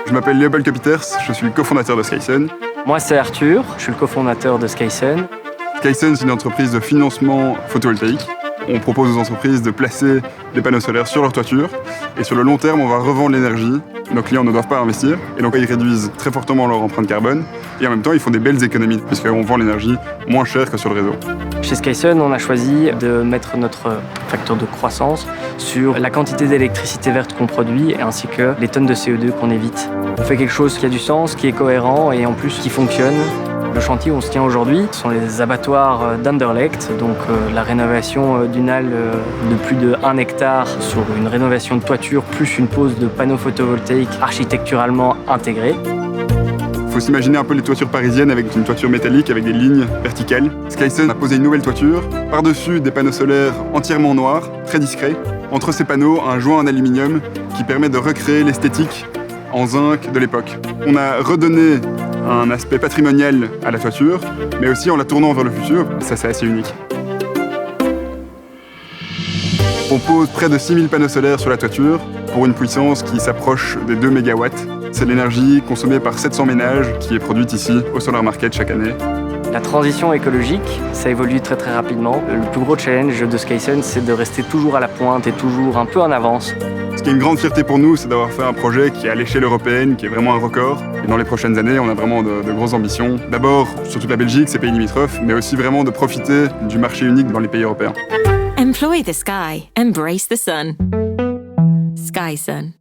Je m'appelle Léopold Kopiters, je suis le cofondateur de Skysun. Moi, c'est Arthur, je suis le cofondateur de Skysun. Skysun, c'est une entreprise de financement photovoltaïque. On propose aux entreprises de placer des panneaux solaires sur leur toiture. Et sur le long terme, on va revendre l'énergie. Nos clients ne doivent pas investir. Et donc, ils réduisent très fortement leur empreinte carbone. Et en même temps, ils font des belles économies, puisqu'on vend l'énergie moins cher que sur le réseau. Chez Skysun, on a choisi de mettre notre facteur de croissance sur la quantité d'électricité verte qu'on produit, ainsi que les tonnes de CO2 qu'on évite. On fait quelque chose qui a du sens, qui est cohérent et en plus qui fonctionne. Le chantier où on se tient aujourd'hui sont les abattoirs d'Anderlecht, donc la rénovation d'une halle de plus de 1 hectare sur une rénovation de toiture plus une pose de panneaux photovoltaïques architecturalement intégrés. Il faut s'imaginer un peu les toitures parisiennes avec une toiture métallique avec des lignes verticales. Skysun a posé une nouvelle toiture, par-dessus des panneaux solaires entièrement noirs, très discrets. Entre ces panneaux, un joint en aluminium qui permet de recréer l'esthétique en zinc de l'époque. On a redonné un aspect patrimonial à la toiture, mais aussi en la tournant vers le futur. Ça, c'est assez unique. On pose près de 6000 panneaux solaires sur la toiture pour une puissance qui s'approche des 2 MW. C'est l'énergie consommée par 700 ménages qui est produite ici au Solar Market chaque année. La transition écologique, ça évolue très très rapidement. Le plus gros challenge de Skysun, c'est de rester toujours à la pointe et toujours un peu en avance. Ce qui est une grande fierté pour nous, c'est d'avoir fait un projet qui est à l'échelle européenne, qui est vraiment un record. Et dans les prochaines années, on a vraiment de grosses ambitions. D'abord, sur toute la Belgique, ses pays limitrophes, mais aussi vraiment de profiter du marché unique dans les pays européens. Employ the sky, embrace the sun. Skysun.